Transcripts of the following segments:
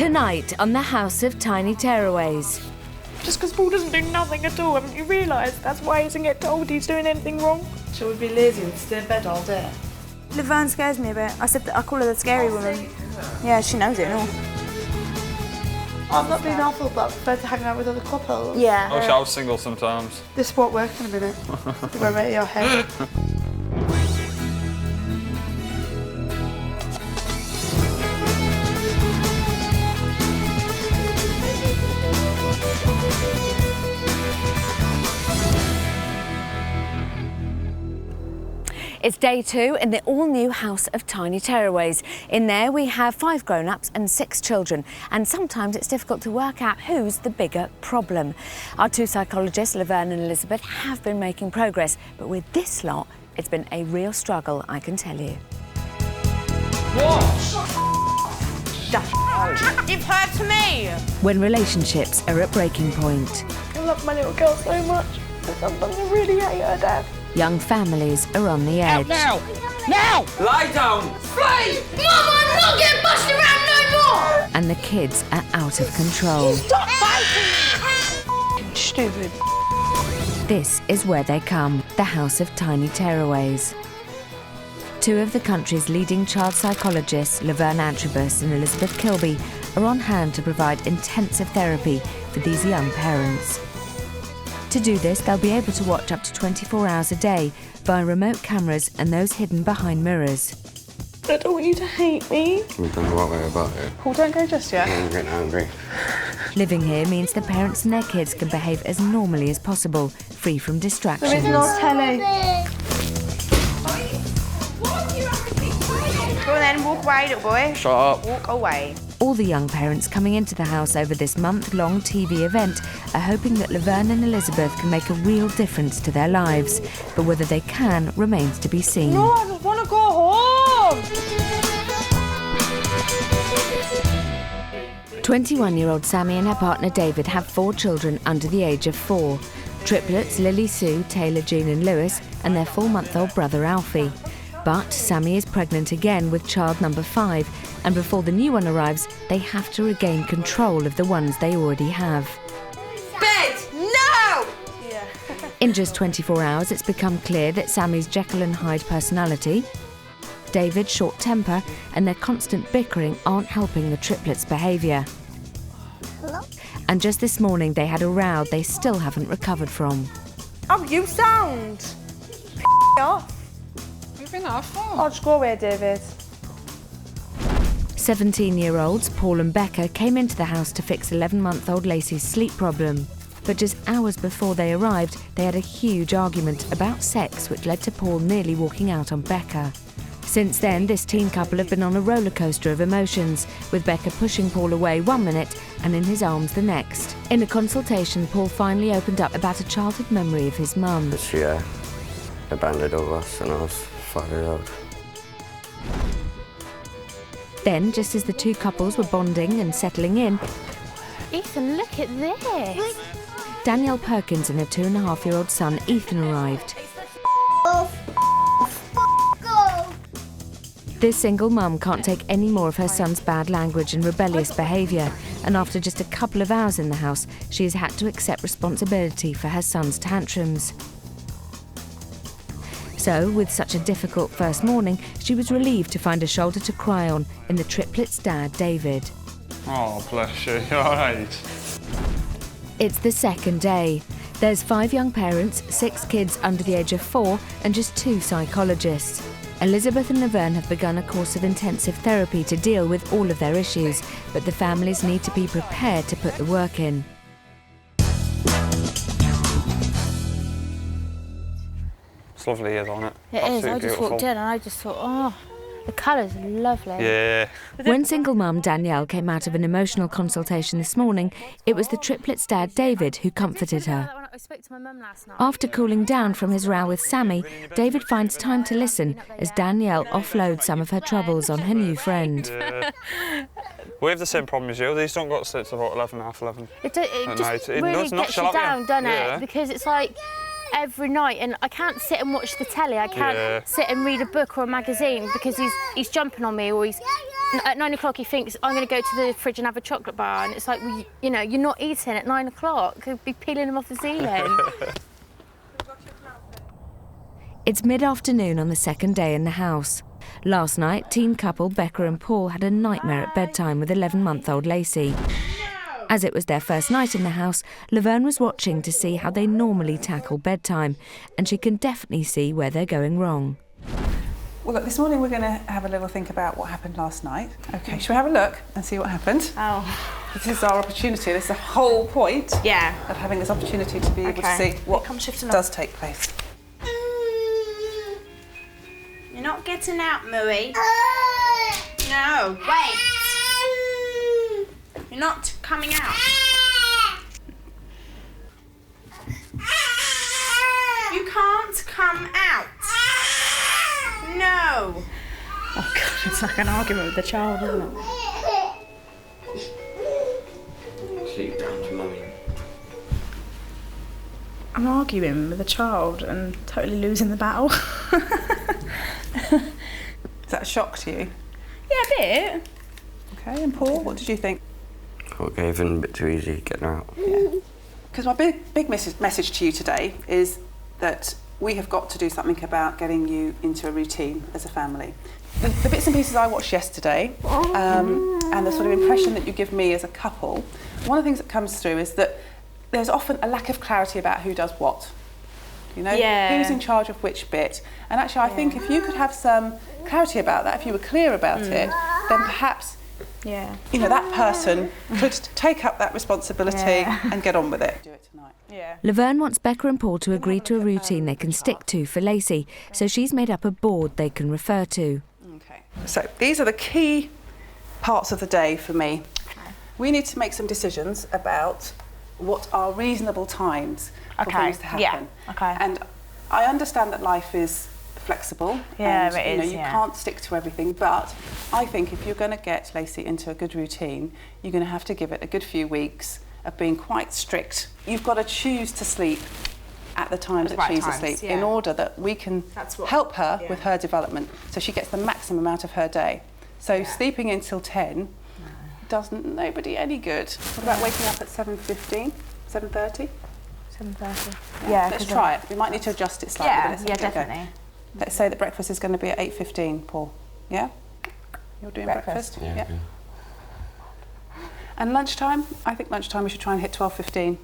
Tonight on the House of Tiny Tearaways. Just because Paul doesn't do nothing at all, haven't you realised that's why he doesn't get told he's doing anything wrong? Shall we be lazy and stay in bed all day? Laverne scares me a bit. I call her the scary woman. Yeah, she knows it and all. I'm not being awful, but I prefer to hang out with other couples. Yeah. I wish I was single sometimes. This won't work in a minute. You're right in your head. It's day 2 in the all-new House of Tiny Tearaways. In there we have 5 grown-ups and 6 children, and sometimes it's difficult to work out who's the bigger problem. Our 2 psychologists, Laverne and Elizabeth, have been making progress, but with this lot, it's been a real struggle, I can tell you. What? You've heard to me! When relationships are at breaking point. I love my little girl so much, but sometimes I really hate her dad. Young families are on the edge. Now! Now! Lie down! Please! Mum, I'm not getting busted around no more! And the kids are out of control. Stop fighting! Stupid. This is where they come, the House of Tiny Tearaways. 2 of the country's leading child psychologists, Laverne and Elizabeth Kilby, are on hand to provide intensive therapy for these young parents. To do this, they'll be able to watch up to 24 hours a day via remote cameras and those hidden behind mirrors. I don't want you to hate me. We've done the right way about it. Paul, don't go just yet. I'm getting angry. Living here means the parents and their kids can behave as normally as possible, free from distractions. There is no telly. Go on then, walk away, little boy. Shut up. Walk away. All the young parents coming into the house over this month-long TV event are hoping that Laverne and Elizabeth can make a real difference to their lives. But whether they can remains to be seen. No, I just want to go home. 21-year-old Sammy and her partner David have 4 children under the age of 4. Triplets Lily Sue, Taylor, Jean and Lewis, and their 4-month-old brother Alfie. But Sammy is pregnant again with child number 5, and before the new one arrives, they have to regain control of the ones they already have. Bed! No! Yeah. In just 24 hours, it's become clear that Sammy's Jekyll and Hyde personality, David's short temper, and their constant bickering aren't helping the triplets' behaviour. And just this morning, they had a row they still haven't recovered from. Oh, you sound. Off. You've been that far. Oh, just go away, David. 17-year-olds Paul and Becca came into the house to fix 11-month-old Lacey's sleep problem. But just hours before they arrived, they had a huge argument about sex, which led to Paul nearly walking out on Becca. Since then, this teen couple have been on a roller coaster of emotions, with Becca pushing Paul away one minute and in his arms the next. In a consultation, Paul finally opened up about a childhood memory of his mum. She abandoned all of us when I was 5 years old. Then, just as the 2 couples were bonding and settling in, Ethan, look at this. Danielle Perkins and her 2.5-year-old son Ethan arrived. This single mum can't take any more of her son's bad language and rebellious behaviour, and after just a couple of hours in the house, she has had to accept responsibility for her son's tantrums. So, with such a difficult first morning, she was relieved to find a shoulder to cry on in the triplets' dad, David. Oh, bless you. You're all right. It's the second day. There's 5 young parents, 6 kids under the age of 4, and just 2 psychologists. Elizabeth and Laverne have begun a course of intensive therapy to deal with all of their issues, but the families need to be prepared to put the work in. It's lovely here, isn't it? It is. I just Beautiful. walked in and I just thought, oh, the colours are lovely. Yeah. When single mum Danielle came out of an emotional consultation this morning, it was the triplets' dad David who comforted her. I spoke to my mum last night. After cooling down from his row with Sammy, David finds time to listen as Danielle offloads some of her troubles on her new friend. Yeah. We have the same problem as you. These don't go to sleep till about 11, half 11. It at just night. It really does knock gets you you out, down, doesn't yeah. it? Because it's like every night, and I can't sit and watch the telly. I can't sit and read a book or a magazine because he's jumping on me, or he's at 9 o'clock he thinks, I'm going to go to the fridge and have a chocolate bar, and it's like, well, you know, you're not eating at 9 o'clock. Could be peeling them off the ceiling. It's mid-afternoon on the second day in the house. Last night, teen couple Becca and Paul had a nightmare at bedtime with 11-month-old Lacey. As it was their first night in the house, Laverne was watching to see how they normally tackle bedtime, and she can definitely see where they're going wrong. Well, look, this morning we're going to have a little think about what happened last night. OK, shall we have a look and see what happened? Oh. This is our opportunity. This is the whole point of having this opportunity to be able to see what does take place. You're not getting out, Marie. No, wait. You're not coming out. You can't come out. No. Oh God, it's like an argument with the child, isn't it? Sleep down to mummy. I'm arguing with a child and totally losing the battle. Is that a shock to you? Yeah, a bit. OK, and Paul, what did you think? Thought gave in a bit too easy getting her out. Yeah. Because my big message to you today is that we have got to do something about getting you into a routine as a family. The bits and pieces I watched yesterday and the sort of impression that you give me as a couple, one of the things that comes through is that there's often a lack of clarity about who does what. You know, who's in charge of which bit. And actually I think if you could have some clarity about that, if you were clear about it, then perhaps you know, that person could take up that responsibility and get on with it. Do it tonight. Laverne wants Becca and Paul to agree to a routine they can stick to for Lacey, so she's made up a board they can refer to. Okay. So these are the key parts of the day for me. We need to make some decisions about what are reasonable times for things to happen. And I understand that life is flexible. And, it is. You can't stick to everything, but I think if you're going to get Lacey into a good routine, you're going to have to give it a good few weeks of being quite strict. You've got to choose to sleep at the times that she's asleep in order that we can help her with her development so she gets the maximum out of her day. So sleeping until 10 does nobody any good. What about waking up at 7:15, 7:30? 7:30. Let's try it. We might need to adjust it slightly. Yeah, definitely. Let's say that breakfast is going to be at 8:15, Paul. Yeah? You're doing breakfast? Yeah. And lunchtime? I think lunchtime we should try and hit 12:15.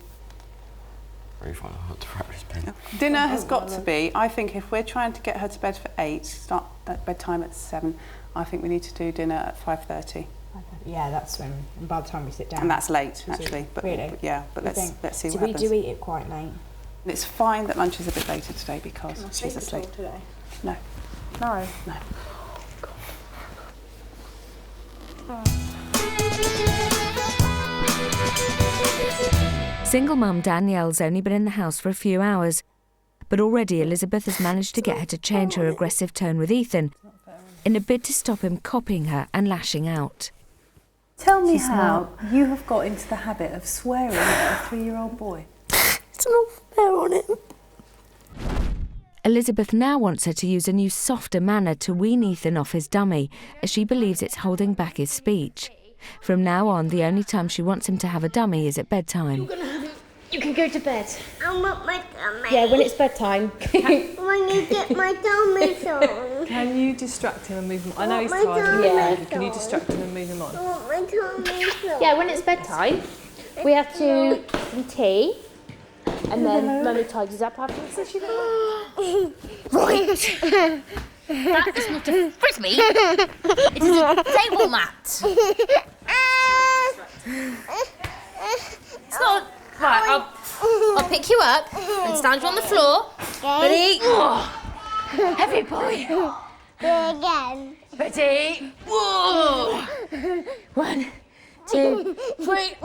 Very fun. I want to practice pen. Dinner has got to be, I think if we're trying to get her to bed for 8, start at bedtime at 7, I think we need to do dinner at 5:30. Yeah, that's when, and by the time we sit down. And that's late, actually. But, really? But let's see what happens. So we do eat it quite late. And it's fine that lunch is a bit later today because she's asleep. Today? No. No. No. Single mum Danielle's only been in the house for a few hours, but already Elizabeth has managed to get her to change her aggressive tone with Ethan in a bid to stop him copying her and lashing out. Tell me how you have got into the habit of swearing at a 3-year-old boy. It's not fair on him. Elizabeth now wants her to use a new softer manner to wean Ethan off his dummy, as she believes it's holding back his speech. From now on, the only time she wants him to have a dummy is at bedtime. You can go to bed. I want my dummy. Yeah, when it's bedtime. When you get my dummy on. Can you distract him and move him on? I know he's my tired. dummy Can you distract him and move him on? I want my dummy on. Yeah, when it's bedtime, we have to get some tea, and then Mummy tidies up afterwards. Right. That is not a frisbee. It is a table mat. It's not. Right, I'll pick you up and stand you on the floor. Ready? Heavy boy. Again. Ready? Whoa. 1, 2, 3.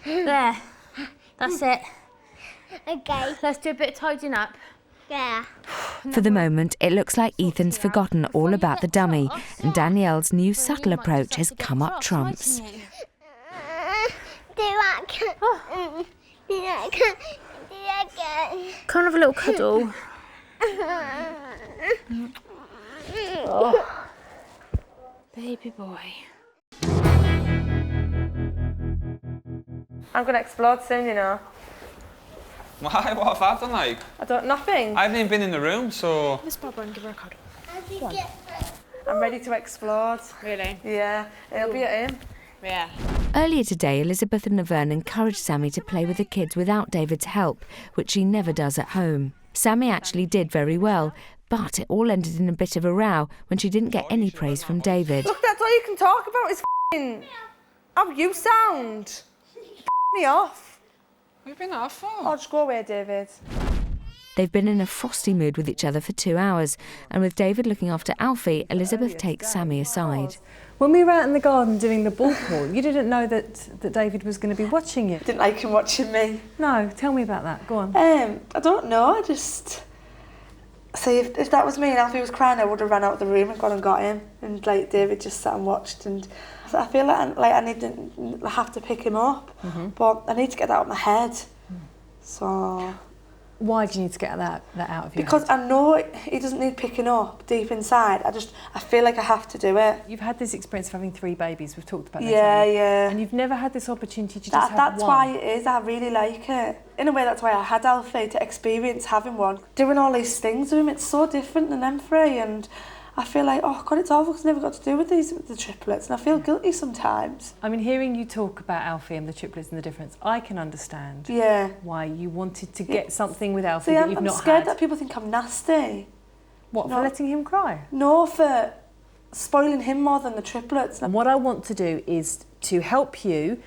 There. That's it. Okay. Let's do a bit of tidying up. Yeah. For the moment, it looks like Ethan's forgotten all about the dummy, and Danielle's new subtle approach has come up trumps. Do that again. Do that again. Do that again. Kind of a little cuddle. Sleepy boy. I'm going to explode soon, you know. Why? What have I done, like? Nothing. I haven't even been in the room, so... Miss Barbara and give her a cuddle. I'm ready to explode. Really? Yeah, it'll be at him. Yeah. Earlier today, Elizabeth and Laverne encouraged Sammy to play with the kids without David's help, which she never does at home. Sammy actually did very well, but it all ended in a bit of a row when she didn't get any praise from David. Look, that's all you can talk about is f***ing how you sound. Me off. What have you been off for? Oh, just go away, David. They've been in a frosty mood with each other for 2 hours, and with David looking after Alfie, Elizabeth takes Sammy aside. When we were out in the garden doing the ball pool, you didn't know that David was going to be watching you. Didn't like him watching me. No, tell me about that. Go on. I don't know. I just... See, if that was me and Alfie was crying, I would have ran out of the room and gone and got him. And, like, David just sat and watched. And I feel like I have to pick him up. But I need to get that out of my head. So... Why do you need to get that out of your Because head? I know he doesn't need picking up deep inside. I feel like I have to do it. You've had this experience of having 3 babies. We've talked about that. Yeah. And you've never had this opportunity to just have That's one. why it is. I really like it. In a way, that's why I had Alfie, to experience having one. Doing all these things with him, it's so different than them 3. And I feel like, oh God, it's awful because I never got to do with the triplets. And I feel guilty sometimes. I mean, hearing you talk about Alfie and the triplets and the difference, I can understand why you wanted to get something with Alfie that you've not had. I'm scared that people think I'm nasty. What, for letting him cry? No, for spoiling him more than the triplets. And what I want to do is to help you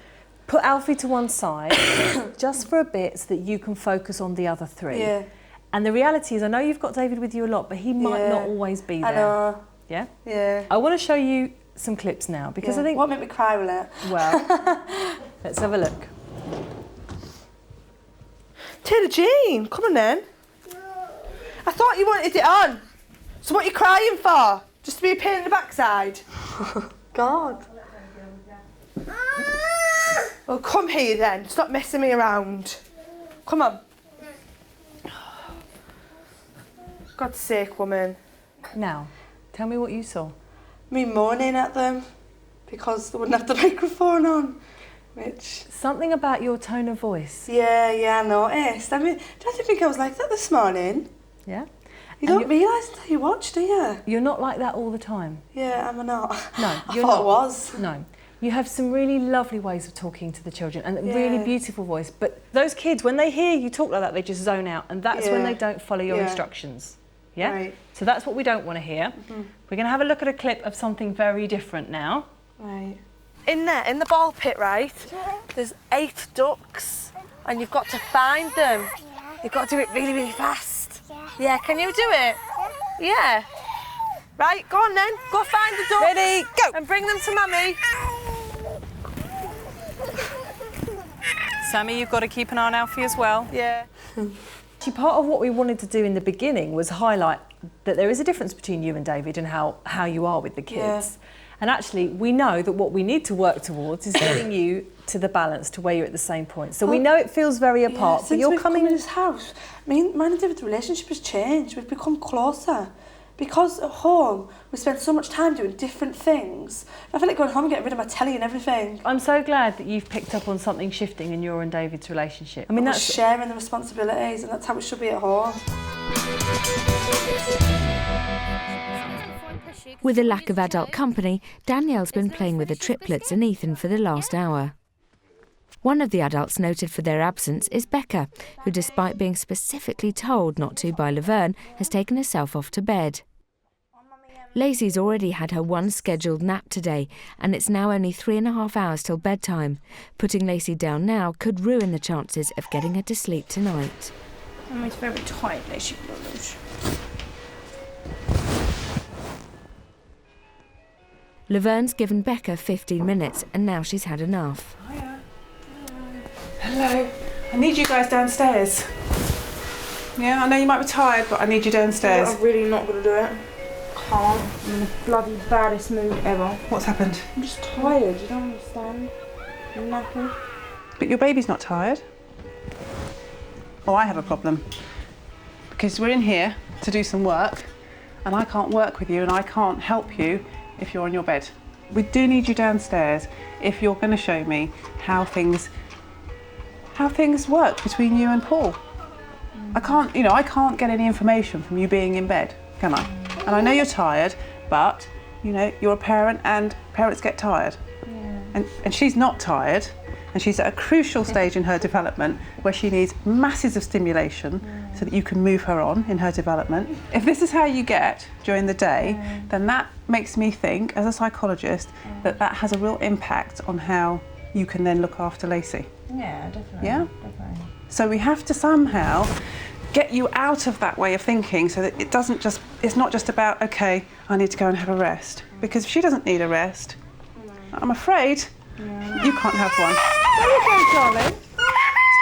put Alfie to one side just for a bit so that you can focus on the other 3. Yeah. And the reality is, I know you've got David with you a lot, but he might not always be there. I know. Yeah? Yeah. I want to show you some clips now, because I think... What made me cry with it? Well, let's have a look. Taylor Jean, come on then. I thought you wanted it on. So what are you crying for? Just to be a pain in the backside? God. Well, come here then. Stop messing me around. Come on. God's sake, woman. Now, tell me what you saw. Me moaning at them because they wouldn't have the microphone on. Which... Something about your tone of voice. Yeah, I noticed. I mean, don't you think I was like that this morning? Yeah. You don't realise until you watch, do you? You're not like that all the time. Yeah, am I not? No, I thought I was. No. You have some really lovely ways of talking to the children and a really beautiful voice. But those kids, when they hear you talk like that, they just zone out, and that's when they don't follow your instructions. Yeah? Right. So that's what we don't want to hear. We're going to have a look at a clip of something very different now. Right. In there, in the ball pit, right, there's 8 ducks, and you've got to find them. You've got to do it really, really fast. Yeah, can you do it? Yeah. Right, go on then. Go find the ducks. Ready, go. And bring them to Mummy. Sammy, you've got to keep an eye on Alfie as well. Yeah. Actually, part of what we wanted to do in the beginning was highlight that there is a difference between you and David and how you are with the kids. And actually, we know that what we need to work towards is getting you to the balance to where you're at the same point. So we know it feels very apart, but you're coming in this house. Mine and David's relationship has changed. We've become closer. Because at home, we spend so much time doing different things. I feel like going home and getting rid of my telly and everything. I'm so glad that you've picked up on something shifting in your and David's relationship. I mean, We're that's sharing the responsibilities, and that's how it should be at home. With a lack of adult company, Danielle's been playing with the triplets and Ethan for the last hour. One of the adults noted for their absence is Becca, who, despite being specifically told not to by Laverne, has taken herself off to bed. Lacey's already had her one scheduled nap today, and it's now only 3.5 hours till bedtime. Putting Lacey down now could ruin the chances of getting her to sleep tonight. Mummy's very tired, Lacey. Laverne's given Becca 15 minutes, and now she's had enough. Hello. I need you guys downstairs. Yeah, I know you might be tired, but I need you downstairs. I'm really not going to do it. Can't. I'm in the bloody baddest mood ever. What's happened? I'm just tired, you don't understand. I'm knackered. But your baby's not tired. Oh, I have a problem. Because we're in here to do some work, and I can't work with you and I can't help you if you're on your bed. We do need you downstairs if you're going to show me how things work between you and Paul. I can't get any information from you being in bed, can I? And I know you're tired, but you're a parent and parents get tired. Yeah. And she's not tired, and she's at a crucial stage in her development where she needs masses of stimulation so that you can move her on in her development. If this is how you get during the day, then that makes me think, as a psychologist, that has a real impact on how you can then look after Lacey. Yeah, definitely. Yeah? Definitely. So we have to somehow get you out of that way of thinking so that it's not just about, okay, I need to go and have a rest. Because if she doesn't need a rest, I'm afraid you can't have one. There you go, darling. So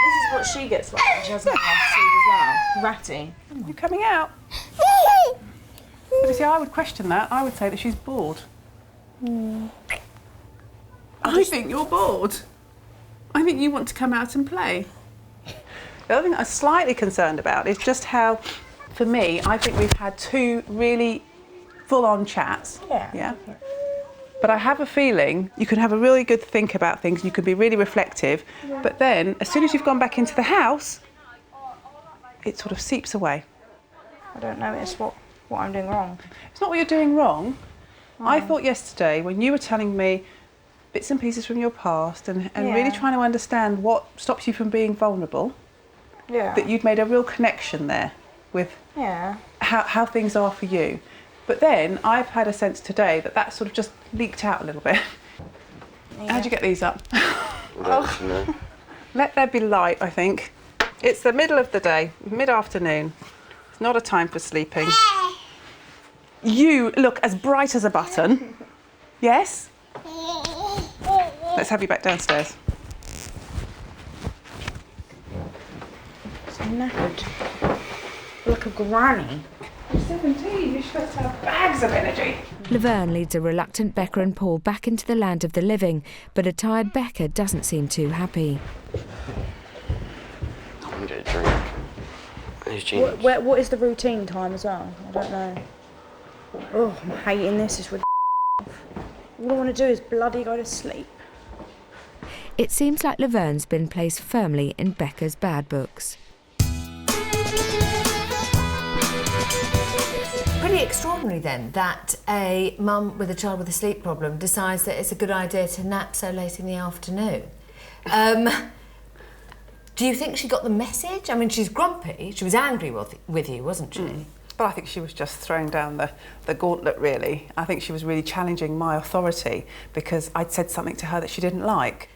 this is what she gets like when she hasn't had sleep as well. Ratty. You're coming out. But you see, I would question that. I would say that she's bored. I think you're bored. I think you want to come out and play. The other thing I'm slightly concerned about is just how, for me, I think we've had 2 really full-on chats. Yeah. But I have a feeling you can have a really good think about things, you can be really reflective, but then as soon as you've gone back into the house, it sort of seeps away. I don't know, it's what I'm doing wrong. It's not what you're doing wrong. I thought yesterday when you were telling me bits and pieces from your past and really trying to understand what stops you from being vulnerable, that you'd made a real connection there with how things are for you. But then I've had a sense today that sort of just leaked out a little bit. How'd you get these up? Let there be light, I think. It's the middle of the day, mid-afternoon. It's not a time for sleeping. You look as bright as a button. Yes? Let's have you back downstairs. So knackered. Like a granny. You're 17, you're supposed to have bags of energy. Laverne leads a reluctant Becca and Paul back into the land of the living, but a tired Becca doesn't seem too happy. I want to get a drink. Where's Jean? What is the routine time as well? I don't know. Oh, I'm hating this. It's ridiculous. All I want to do is bloody go to sleep. It seems like Laverne's been placed firmly in Becca's bad books. Pretty extraordinary then that a mum with a child with a sleep problem decides that it's a good idea to nap so late in the afternoon. Do you think she got the message? I mean, she's grumpy. She was angry with you, wasn't she? But I think she was just throwing down the gauntlet, really. I think she was really challenging my authority because I'd said something to her that she didn't like.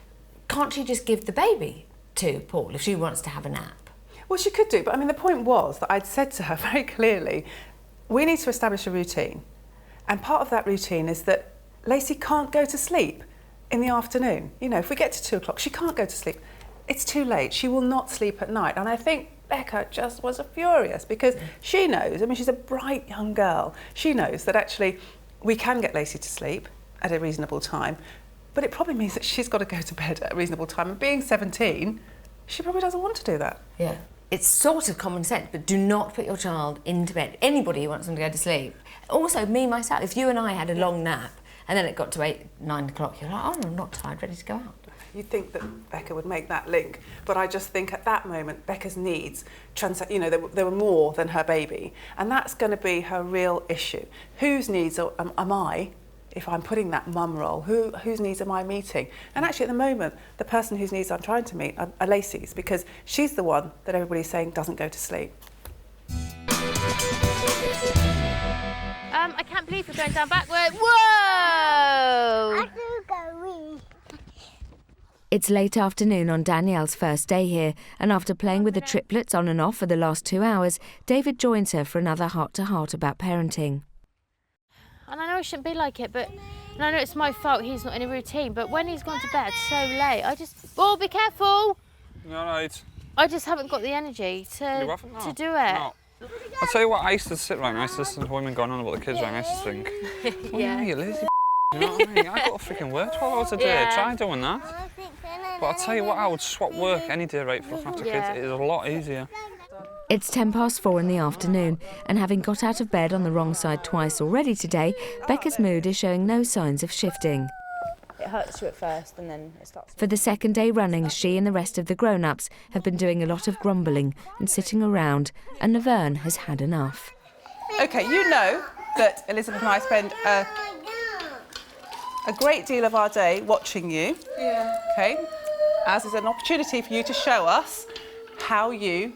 Can't she just give the baby to Paul if she wants to have a nap? Well, she could do, but I mean, the point was that I'd said to her very clearly, we need to establish a routine. And part of that routine is that Lacey can't go to sleep in the afternoon. You know, if we get to 2 o'clock, she can't go to sleep. It's too late. She will not sleep at night. And I think Becca just was furious because she knows, I mean, she's a bright young girl. She knows that actually we can get Lacey to sleep at a reasonable time, but it probably means that she's got to go to bed at a reasonable time. And being 17, she probably doesn't want to do that. Yeah. It's sort of common sense, but do not put your child into bed. Anybody who wants them to go to sleep. Also, me, myself, if you and I had a long nap and then it got to 8, 9 o'clock, you're like, oh, I'm not tired, ready to go out. You'd think that Becca would make that link, but I just think at that moment, Becca's needs, they were more than her baby, and that's going to be her real issue. Whose needs am I, if I'm putting that mum role, whose needs am I meeting? And actually at the moment, the person whose needs I'm trying to meet are Lacey's, because she's the one that everybody's saying doesn't go to sleep. I can't believe you're going down backward. Whoa! It's late afternoon on Danielle's first day here, and after playing with the triplets on and off for the last 2 hours, David joins her for another heart-to-heart about parenting. And I know it shouldn't be like it, and I know it's my fault he's not in a routine, but when he's gone to bed so late, oh, be careful! You all right? I just haven't got the energy to do it. No. I'll tell you what, I used to sit right, I used to listen to women going on about the kids, right, and I used to think, well, you lazy you know what I mean? I got to freaking work 12 hours a day, try doing that. But I'll tell you what, I would swap work any day, right, for looking after kids. It is a lot easier. It's 4:10 in the afternoon, and having got out of bed on the wrong side twice already today, Becca's mood is showing no signs of shifting. It hurts you at first and then it starts... For the second day running, she and the rest of the grown-ups have been doing a lot of grumbling and sitting around, and Laverne has had enough. OK, you know that Elizabeth and I spend a great deal of our day watching you. Yeah. OK, as is an opportunity for you to show us how you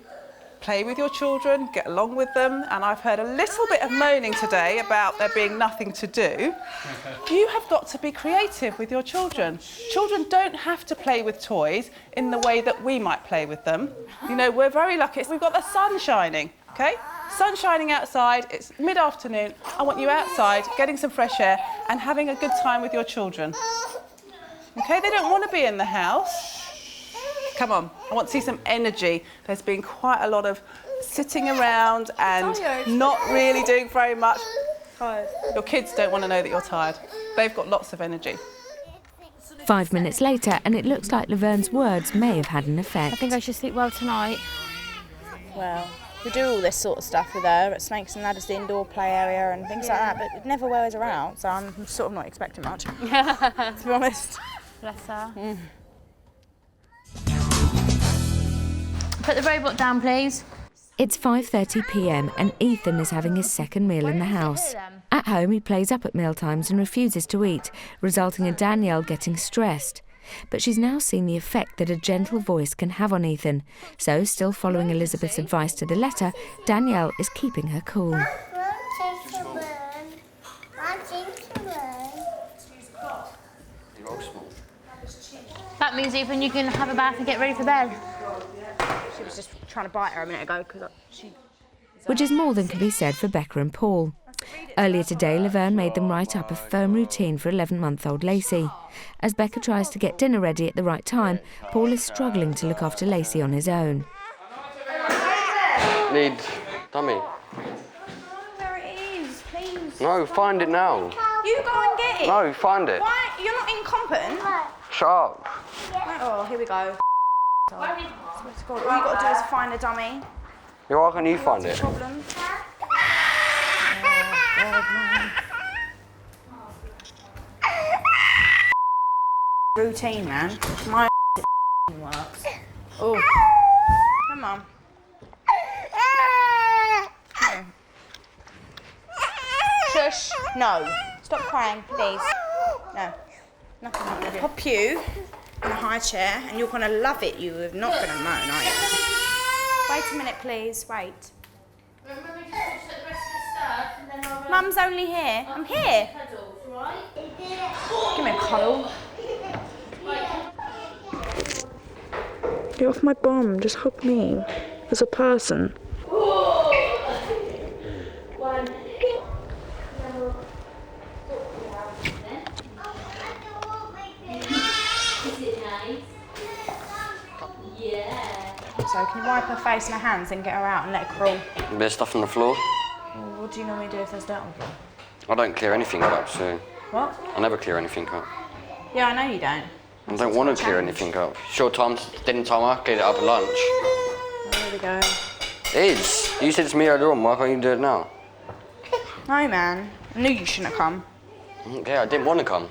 play with your children, get along with them, and I've heard a little bit of moaning today about there being nothing to do. You have got to be creative with your children. Children don't have to play with toys in the way that we might play with them. You know, we're very lucky. We've got the sun shining, OK? Sun shining outside, it's mid-afternoon. I want you outside, getting some fresh air and having a good time with your children. OK, they don't want to be in the house. Come on, I want to see some energy. There's been quite a lot of sitting around and not really doing very much. Tired. Your kids don't want to know that you're tired. They've got lots of energy. 5 minutes later, and it looks like Laverne's words may have had an effect. I think I should sleep well tonight. Well, we do all this sort of stuff with her at Snakes and Ladders, the indoor play area and things like that, but it never wears her out, so I'm sort of not expecting much, to be honest. Bless her. Mm. Put the robot down, please. It's 5:30 p.m. and Ethan is having his second meal in the house. At home, he plays up at mealtimes and refuses to eat, resulting in Danielle getting stressed. But she's now seen the effect that a gentle voice can have on Ethan. So, still following Elizabeth's advice to the letter, Danielle is keeping her cool. That means, Ethan, you can have a bath and get ready for bed. She was just trying to bite her a minute ago because she... Which is more than can be said for Becca and Paul. Earlier today, Laverne made them write up a firm routine for 11-month-old Lacey. As Becca tries to get dinner ready at the right time, Paul is struggling to look after Lacey on his own. Need dummy. Where it is, please. No, find it now. You go and get it. No, find it. Why? You're not incompetent. Shut up. Oh, here we go. All you got to do is find a dummy. Yeah, why can't you find it? Problem. Routine, man. My works. Oh, come on. Here. Shush. No. Stop crying, please. No. Nothing like that. Pop you in a high chair, and you're gonna love it. You are not gonna moan, are you? Wait a minute, please. Wait. Mum's only here. I'm here. Give me a cuddle. Get off my bum. Just hug me as a person. So can you wipe her face and her hands and get her out and let her crawl? A bit of stuff on the floor. Well, what do you normally do if there's dirt on the floor? I don't clear anything up, so... What? I never clear anything up. Yeah, I know you don't. I don't want to clear anything up. Short time, dinner time, I cleared it up at lunch. There we go. It is. You said to me earlier on, why can't you do it now? No, man. I knew you shouldn't have come. Yeah, I didn't want to come.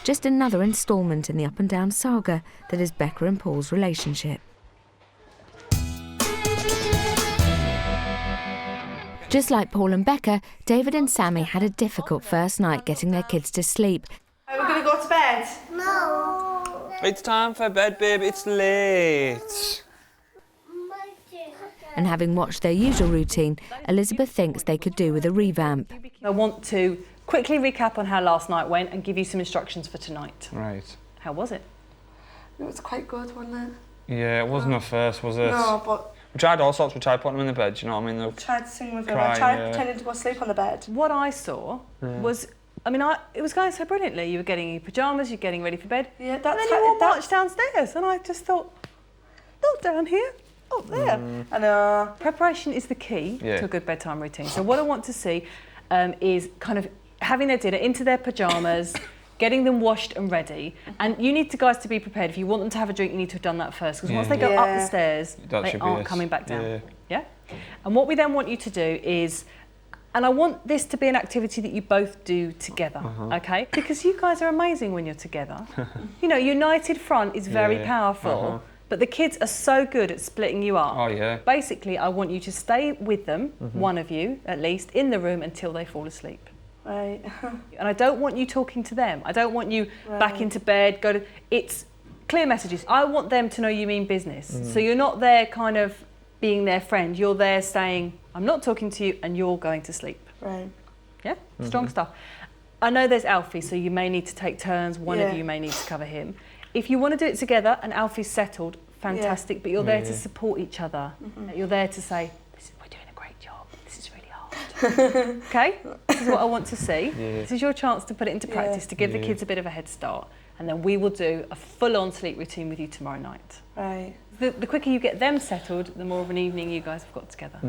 Just another instalment in the up and down saga that is Becca and Paul's relationship. Just like Paul and Becca, David and Sammy had a difficult first night getting their kids to sleep. We're going to go to bed? No. It's time for bed, babe. It's late. And having watched their usual routine, Elizabeth thinks they could do with a revamp. I want to quickly recap on how last night went and give you some instructions for tonight. Right. How was it? It was quite good, wasn't it? Yeah, it wasn't at first, was it? No, but... We tried all sorts. We tried putting them in the bed, you know what I mean? Tried to sing with them. Crying, I tried yeah. pretending to go sleep on the bed. What I saw was, I mean, it was going so brilliantly. You were getting your pyjamas, you're getting ready for bed. Yeah, And then you all marched downstairs, and I just thought, not down here, up there. I know. Preparation is the key Yeah. to a good bedtime routine. So what I want to see is kind of having their dinner into their pyjamas, getting them washed and ready. And you need guys to be prepared. If you want them to have a drink, you need to have done that first, because once they go up the stairs, they aren't coming back down. Yeah. And what we then want you to do is, and I want this to be an activity that you both do together, okay? Because you guys are amazing when you're together. You know, united front is very powerful, but the kids are so good at splitting you up. Oh, yeah. Basically, I want you to stay with them, one of you at least, in the room until they fall asleep. Right. And I don't want you talking to them. I don't want you back into bed, it's clear messages. I want them to know you mean business. So you're not there kind of being their friend. You're there saying, I'm not talking to you and you're going to sleep. Right. Yeah? Strong stuff. I know there's Alfie, so you may need to take turns. One of you may need to cover him. If you want to do it together and Alfie's settled, fantastic, but you're there to support each other. You're there to say, we're doing a great job. This is really hard. Okay? This is what I want to see. This is your chance to put it into practice, to give the kids a bit of a head start. And then we will do a full-on sleep routine with you tomorrow night. Right. The quicker you get them settled, the more of an evening you guys have got together.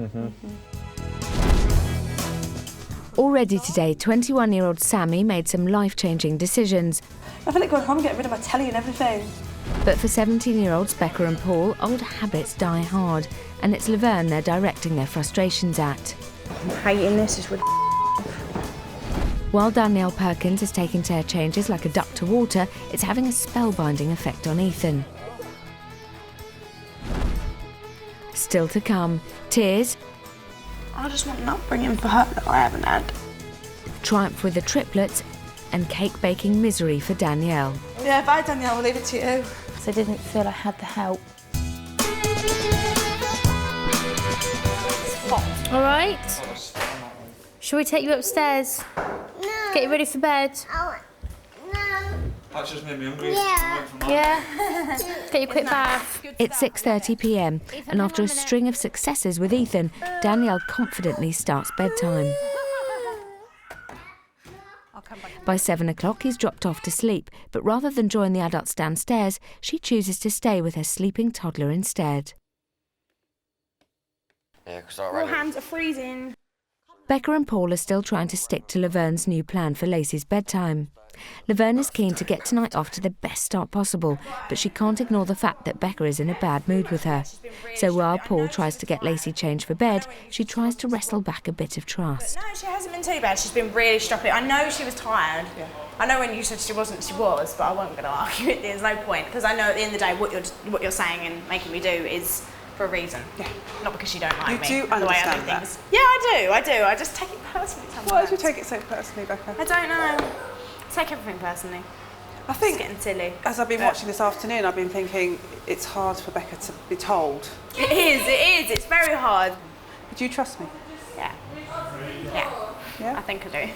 Already today, 21-year-old Sammy made some life-changing decisions. I feel like going home and getting rid of my telly and everything. But for 17-year-olds Becca and Paul, old habits die hard, and it's Laverne they're directing their frustrations at. I'm hating this. It's While Danielle Perkins is taking to her changes like a duck to water, it's having a spellbinding effect on Ethan. Still to come, tears, I just want an upbringing for her that I haven't had. triumph with the triplets, and cake baking misery for Danielle. Yeah, bye Danielle, we'll leave it to you. So I didn't feel I had the help. All right. Shall we take you upstairs? No. Get you ready for bed? That just made me hungry. Yeah. Get you a quick bath. It's 6:30 p.m, and after a string of successes with Ethan, Danielle confidently starts bedtime. By 7 o'clock, he's dropped off to sleep, but rather than join the adults downstairs, she chooses to stay with her sleeping toddler instead. Yeah, because All hands are freezing. Becca and Paul are still trying to stick to Laverne's new plan for Lacey's bedtime. Laverne is keen to get tonight off to the best start possible, but she can't ignore the fact that Becca is in a bad mood with her. So while Paul tries to get Lacey changed for bed, she tries to wrestle back a bit of trust. No, she hasn't been too bad. She's been really stroppy. I know she was tired. I know when you said she wasn't, she was, but I wasn't going to argue it. There's no point, because I know at the end of the day what you're saying and making me do is for a reason. Not because you don't like me. You do understand that? Things. Yeah, I do. I just take it personally sometimes. Why do you take it so personally, Becca? I don't know. I take everything personally. I think, it's getting silly. As I've been watching this afternoon, I've been thinking it's hard for Becca to be told. It is. It's very hard. Do you trust me? Yeah. I think I do.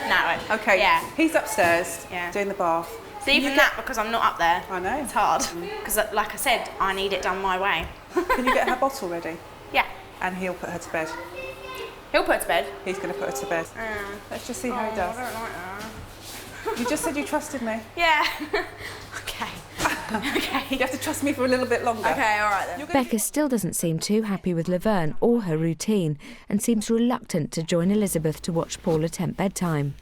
No. Okay. Yeah. He's upstairs doing the bath. So even that, because I'm not up there. I know. It's hard. Because, like I said, I need it done my way. Can you get her bottle ready? Yeah. And he'll put her to bed. He'll put her to bed? He's going to put her to bed. Let's just see how he does. I don't like that. You just said you trusted me. Yeah. Okay. You have to trust me for a little bit longer. Okay, all right then. Becca still doesn't seem too happy with Laverne or her routine, and seems reluctant to join Elizabeth to watch Paul attempt bedtime.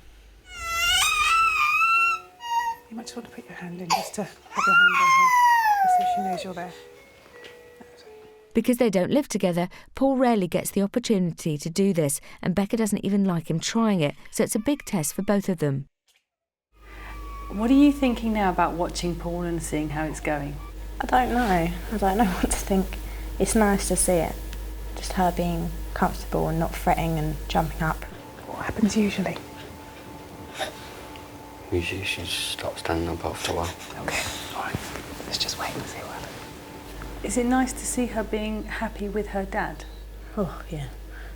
You might just want to put your hand in, just to have your hand on her, just so she knows you're there. Because they don't live together, Paul rarely gets the opportunity to do this, and Becca doesn't even like him trying it, so it's a big test for both of them. What are you thinking now about watching Paul and seeing how it's going? I don't know. I don't know what to think. It's nice to see it. Just her being comfortable and not fretting and jumping up. What happens usually? Usually she stops standing up after a while. Okay, all right. Let's just wait and see what happens. Is it nice to see her being happy with her dad? Oh, yeah.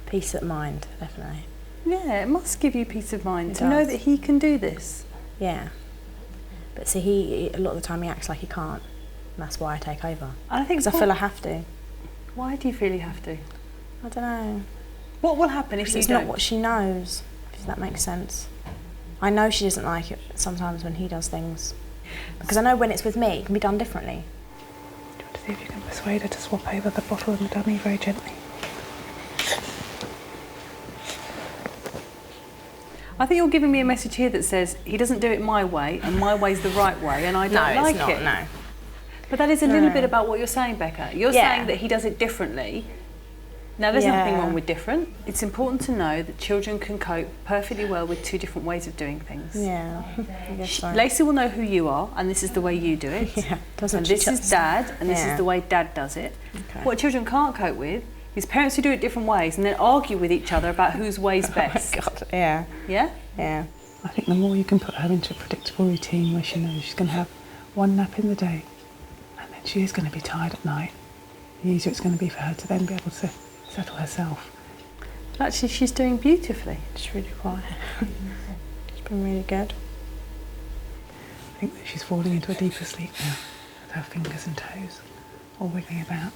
Peace of mind, definitely. Yeah, it must give you peace of mind It to know does. that he can do this. Yeah. But see, he a lot of the time he acts like he can't. And that's why I take over. And I think Because I feel I have to. Why do you feel you have to? I don't know. What will happen if you it's don't? not what she knows, if that makes sense. I know she doesn't like it sometimes when he does things. Because I know when it's with me, it can be done differently. Do you want to see if you can persuade her to swap over the bottle and the dummy very gently? I think you're giving me a message here that says he doesn't do it my way and my way's the right way and I don't like it. No. But that is a little bit about what you're saying, Becca. You're saying that he does it differently. Now, there's nothing wrong with different. It's important to know that children can cope perfectly well with two different ways of doing things. Yeah, I guess so. Lacey will know who you are, and this is the way you do it. Yeah, and this is Dad, and this is the way Dad does it. Okay. What children can't cope with is parents who do it different ways and then argue with each other about whose way's best. Oh my God, yeah. Yeah? Yeah. I think the more you can put her into a predictable routine where she knows she's going to have one nap in the day and then she is going to be tired at night, the easier it's going to be for her to then be able to settle herself. But actually, she's doing beautifully. She's really quiet. It's been really good. I think that she's falling into a deeper sleep now, with her fingers and toes all wiggling about.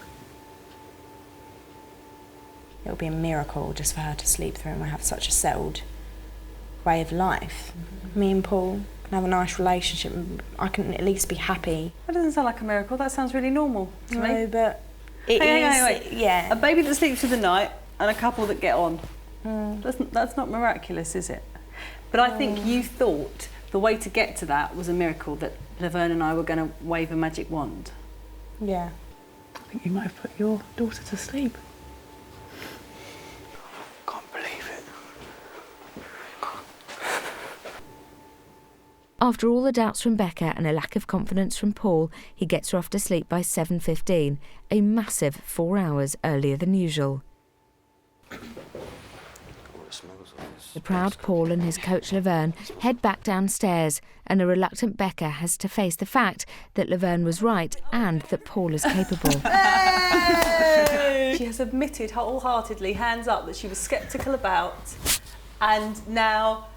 It would be a miracle just for her to sleep through and have such a settled way of life. Me and Paul can have a nice relationship and I can at least be happy. That doesn't sound like a miracle, that sounds really normal to me. No, but it is. Wait. Yeah. A baby that sleeps through the night and a couple that get on. That's not miraculous, is it? But I think you thought the way to get to that was a miracle, that Laverne and I were going to wave a magic wand. Yeah. I think you might have put your daughter to sleep. Can't believe it. After all the doubts from Becca and a lack of confidence from Paul, he gets her off to sleep by 7:15, a massive 4 hours earlier than usual. The proud Paul and his coach Laverne head back downstairs, and a reluctant Becca has to face the fact that Laverne was right and that Paul is capable. She has admitted wholeheartedly, hands up, that she was sceptical about, and now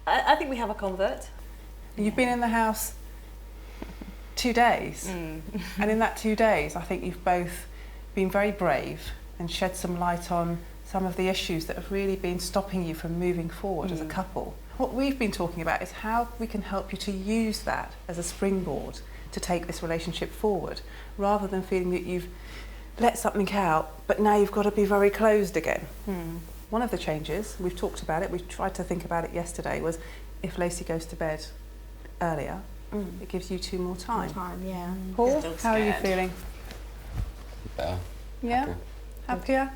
I think we have a convert. You've been in the house 2 days, and in that 2 days I think you've both been very brave and shed some light on some of the issues that have really been stopping you from moving forward as a couple. What we've been talking about is how we can help you to use that as a springboard to take this relationship forward, rather than feeling that you've let something out but now you've got to be very closed again. One of the changes, we've talked about it, we tried to think about it yesterday, was if Lacey goes to bed earlier, it gives you 2 more time. Yeah. Paul, how are you feeling? Better. Yeah? Happier?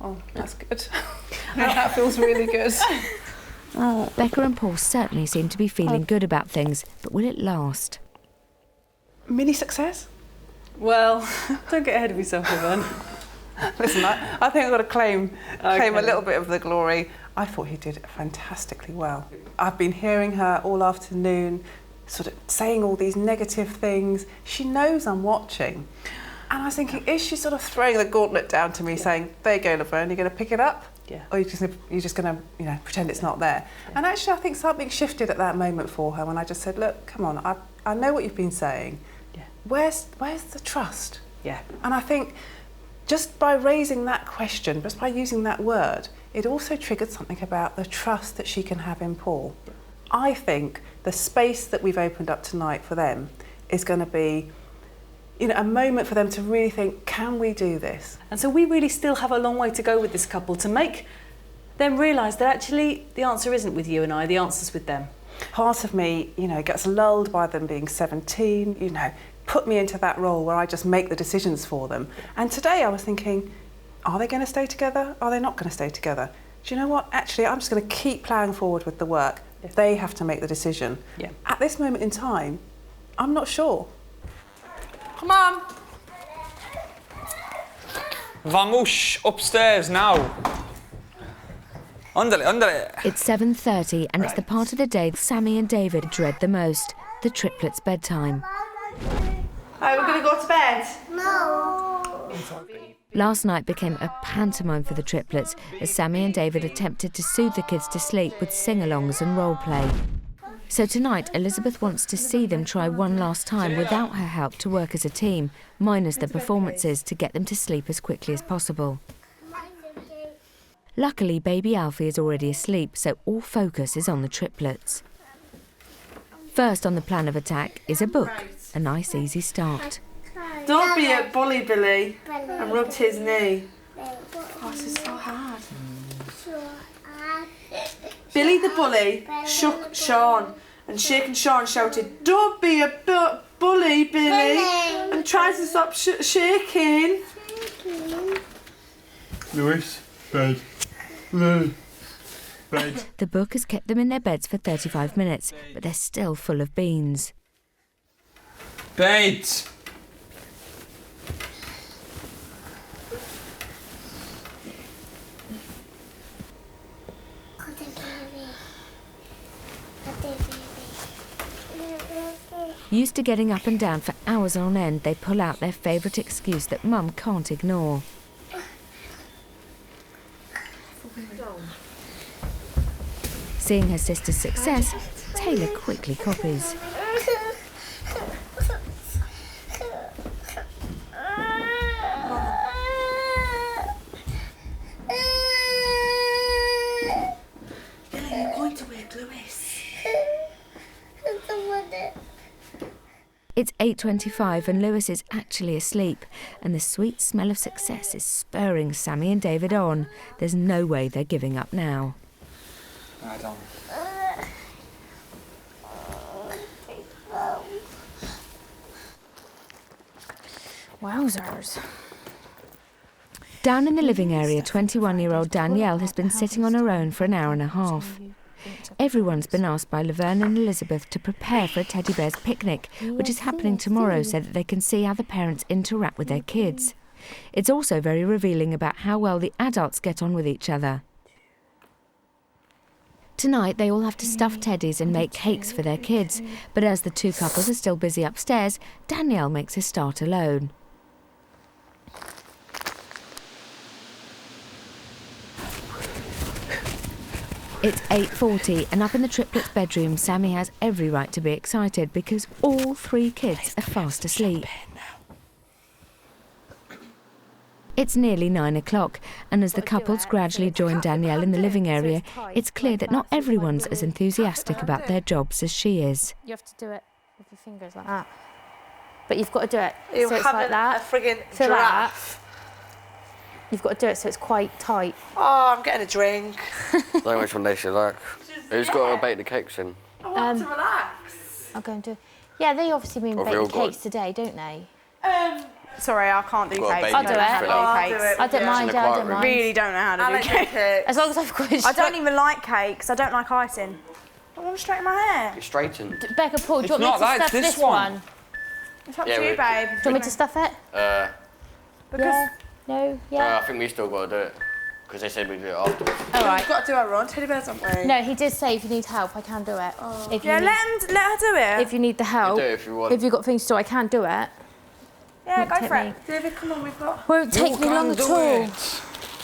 Oh, that's good. That feels really good. Becca and Paul certainly seem to be feeling good about things, but will it last? Mini success? Well, don't get ahead of yourself, Laverne. Listen, I think I've got to claim a little bit of the glory. I thought he did fantastically well. I've been hearing her all afternoon, sort of saying all these negative things. She knows I'm watching. And I was thinking, is she sort of throwing the gauntlet down to me, saying, there you go, Laverne, you're going to pick it up? Yeah. Or you're just going to pretend it's not there? Yeah. And actually, I think something shifted at that moment for her when I just said, look, come on, I know what you've been saying. Yeah. Where's the trust? Yeah. And I think just by raising that question, just by using that word, it also triggered something about the trust that she can have in Paul. I think the space that we've opened up tonight for them is going to be, a moment for them to really think, can we do this? And so we really still have a long way to go with this couple to make them realise that actually the answer isn't with you and I, the answer's with them. Part of me, gets lulled by them being 17, put me into that role where I just make the decisions for them. And today I was thinking, are they going to stay together? Are they not going to stay together? Do you know what? Actually, I'm just going to keep ploughing forward with the work. Yeah. They have to make the decision. Yeah. At this moment in time, I'm not sure. Come on. Vamos upstairs now. Andale. It's 7:30 and it's the part of the day Sammy and David dread the most, the triplets' bedtime. Right, we're going to go to bed? No. Last night became a pantomime for the triplets as Sammy and David attempted to soothe the kids to sleep with sing-alongs and role-play. So tonight, Elizabeth wants to see them try one last time without her help to work as a team, minus the performances, to get them to sleep as quickly as possible. Luckily, baby Alfie is already asleep, so all focus is on the triplets. First on the plan of attack is a book, a nice easy start. Don't be a bully, Billy. I rubbed his knee. Oh, this is so hard. Billy the bully shook Sean, and shaking Sean shouted, "Don't be a bully, Billy," and tried to stop shaking. Lewis, bed. Lewis, bed. The book has kept them in their beds for 35 minutes, but they're still full of beans. Bed! Used to getting up and down for hours on end, they pull out their favourite excuse that Mum can't ignore. Seeing her sister's success, Taylor quickly copies. Billy, you're going to wake Lewis. It's 8:25 and Lewis is actually asleep, and the sweet smell of success is spurring Sammy and David on. There's no way they're giving up now. Right on. Wowzers. Down in the living area, 21-year-old Danielle has been sitting on her own for an hour and a half. Everyone's been asked by Laverne and Elizabeth to prepare for a teddy bear's picnic, which is happening tomorrow so that they can see how the parents interact with their kids. It's also very revealing about how well the adults get on with each other. Tonight they all have to stuff teddies and make cakes for their kids, but as the two couples are still busy upstairs, Danielle makes a start alone. It's 8:40 and up in the triplets' bedroom, Sammy has every right to be excited because all three kids are fast asleep. It's nearly 9 o'clock, and as the couples gradually join Danielle in the living area, it's clear that not everyone's as enthusiastic about their jobs as she is. You have to do it with your fingers like that. But you've got to do it You're so it's having like that. a friggin' Feel giraffe. You've got to do it so it's quite tight. Oh, I'm getting a drink. Don't know which one they should like. Who's got to bake the cakes in? I want to relax. I'll go and do. Yeah, they obviously mean Have we all baking got- cakes today, don't they? Sorry, I can't do Got a cakes. baby I'll do it. How to do cakes. I don't mind, yeah, I don't mind. Really don't know how to I do like cakes. cakes. As long as I've got it I don't even like cakes. I don't like icing. I want to straighten my hair. It's straightened. Becca, Paul, do you It's want me not to that, stuff it's this this one. It's up Yeah, to you, we- babe. Do you want me to stuff it? Because No? Yeah? I think we still got to do it. Because they said we'd do it afterwards. All right. We've got to do our own teddy bears, haven't we? No, he did say if you need help, I can do it. If you yeah, need, let her do it. if you need the help, do it if you want. if you've got things to do, I can do it. Yeah, go take for me. it. David, come on, we've got... Won't take me long at all.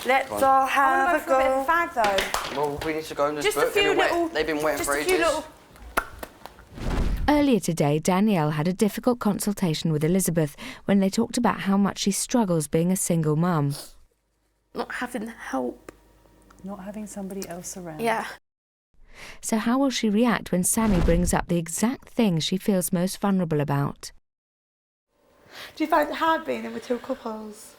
Let's all I have want to go for a bit of a fag though. Well, we need to go in this Just a book. few little- They've been waiting Just for a ages. few little. Earlier today, Danielle had a difficult consultation with Elizabeth when they talked about how much she struggles being a single mum. Not having help. Not having somebody else around. Yeah. So how will she react when Sammy brings up the exact thing she feels most vulnerable about? Do you find it hard being in with two couples?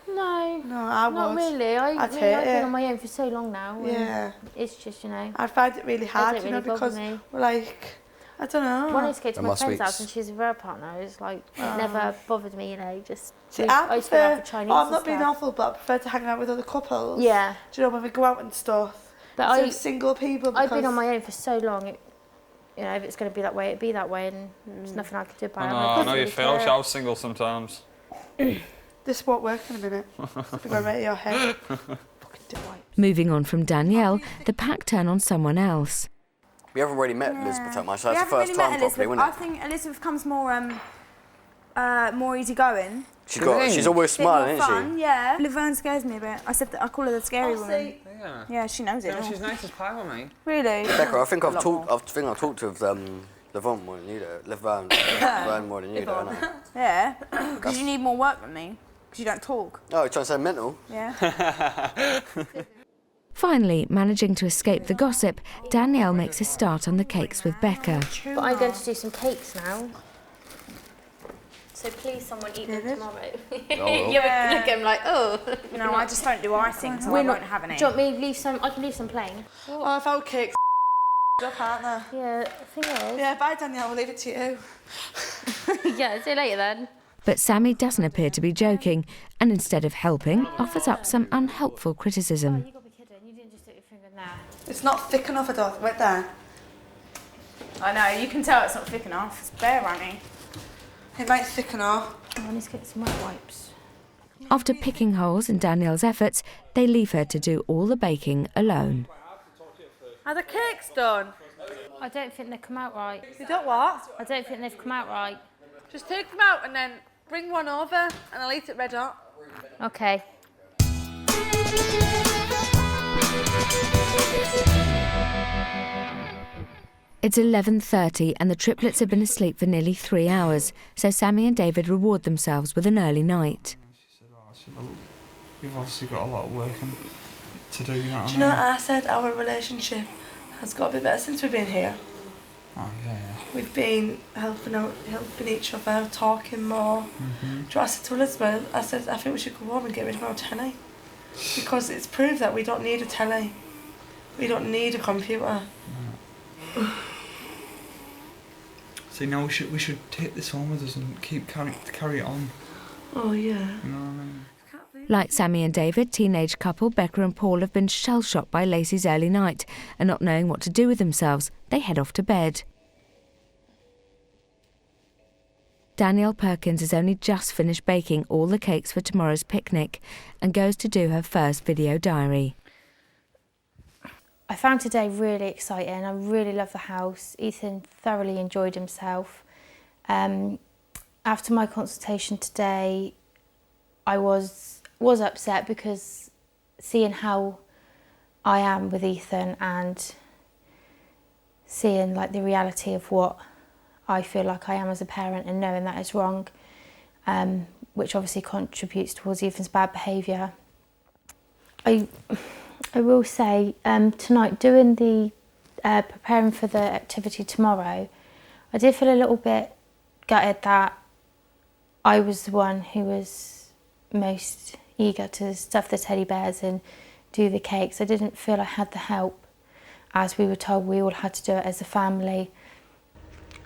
No. No, I would. Not really. I'd I've hate been it. on my own for so long now. and Yeah. It's just, you know. I find it really hard, Doesn't you know, really bother because me. we're like, I don't know. When I used to go to And my my friend's sweets. house and she's with her partner, it's like, it never bothered me, you know, just... See, I used to go out prefer, for Chinese I'm and not being stuff. awful, but I prefer to hang out with other couples. Yeah. Do you know, when we go out and stuff. But Instead I- of single people. I've been because- on my own for so long, you know, if it's going to be that way, it'd be that way, and there's nothing I can do about it. I know you feel. I wish I was single sometimes. This won't work in a minute. It's going right to your head. Moving on from Danielle, the pack turn on someone else. We haven't already met Elizabeth at my side. We It's the haven't first really time met properly, Elizabeth. wasn't I it? think Elizabeth comes more easygoing. She's always Bit more smiling, isn't fun, yeah. Laverne scares me a bit. I call her the scary woman. Yeah. Yeah, she knows it. Yeah, she's nice as pie with me. Really? Becca, I think A I've lot talked. more. I've talked with Laverne more than you do. Laverne more than you do. I know. Yeah, because you need more work than me. Because you don't talk. Oh, you're trying to say mental? Yeah. Finally, managing to escape the gossip, Danielle makes a start on the cakes with Becca. But I'm going to do some cakes now. So please, someone eat them David? tomorrow. Oh. You look at him like, oh. No, I just don't do icing, so I won't have any. Do you want me to leave some? I can leave some plain. Oh, I've had cakes up, aren't they? Yeah, the thing is. Yeah, bye Danielle, we'll leave it to you. Yeah, see you later then. But Sammy doesn't appear to be joking, and instead of helping, offers up some unhelpful criticism. You got to be kidding. You didn't just stick your finger in there. It's not thick enough, I don't. Right there. I know, you can tell it's not thick enough. It's bare runny. It might thicken off. Oh, I need to get some wet wipes. After picking holes in Danielle's efforts, they leave her to do all the baking alone. Are the cakes done? I don't think they've come out right. You don't what? I don't think they've come out right. Just take them out and then bring one over and I'll eat it red hot. Okay. It's 11:30 and the triplets have been asleep for nearly 3 hours, so Sammy and David reward themselves with an early night. You've obviously got a lot of work to do, you know what I mean? Do you know what I said? Our relationship has got a bit better since we've been here. Oh, yeah. We've been helping each other, talking more. Do you know what I said to Elizabeth? I said, I think we should go home and get rid of our telly. Because it's proved that we don't need a telly. We don't need a computer. See, now we should take this home with us and carry it on. Oh, yeah. You know what I mean? Like Sammy and David, teenage couple Becca and Paul have been shell-shocked by Lacey's early night, and not knowing what to do with themselves, they head off to bed. Danielle Perkins has only just finished baking all the cakes for tomorrow's picnic and goes to do her first video diary. I found today really exciting. I really love the house. Ethan thoroughly enjoyed himself. After my consultation today, I was upset because seeing how I am with Ethan and seeing like the reality of what I feel like I am as a parent and knowing that is wrong, which obviously contributes towards Ethan's bad behaviour. I will say tonight, doing the preparing for the activity tomorrow, I did feel a little bit gutted that I was the one who was most eager to stuff the teddy bears and do the cakes. I didn't feel I had the help, as we were told we all had to do it as a family.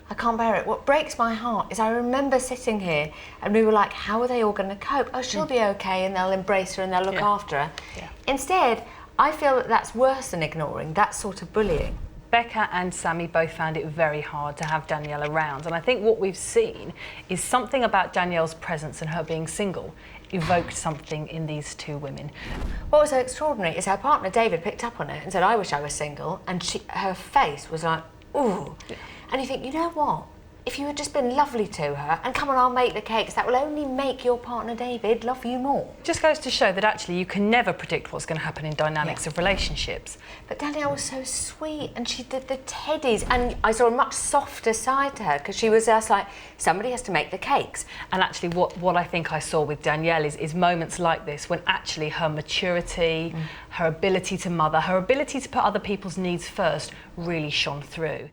I can't bear it. What breaks my heart is I remember sitting here and we were like, how are they all going to cope? Oh, she'll be okay and they'll embrace her and they'll look after her. Yeah. Instead, I feel that that's worse than ignoring, that sort of bullying. Becca and Sammy both found it very hard to have Danielle around, and I think what we've seen is something about Danielle's presence and her being single evoked something in these two women. What was so extraordinary is her partner David picked up on it and said, I wish I was single, and her face was like, ooh. And you think, you know what? If you had just been lovely to her, and come on, I'll make the cakes, that will only make your partner David love you more. Just goes to show that actually you can never predict what's going to happen in dynamics of relationships. But Danielle was so sweet, and she did the teddies, and I saw a much softer side to her, because she was just like, somebody has to make the cakes. And actually what I think I saw with Danielle is moments like this when actually her maturity, her ability to mother, her ability to put other people's needs first really shone through.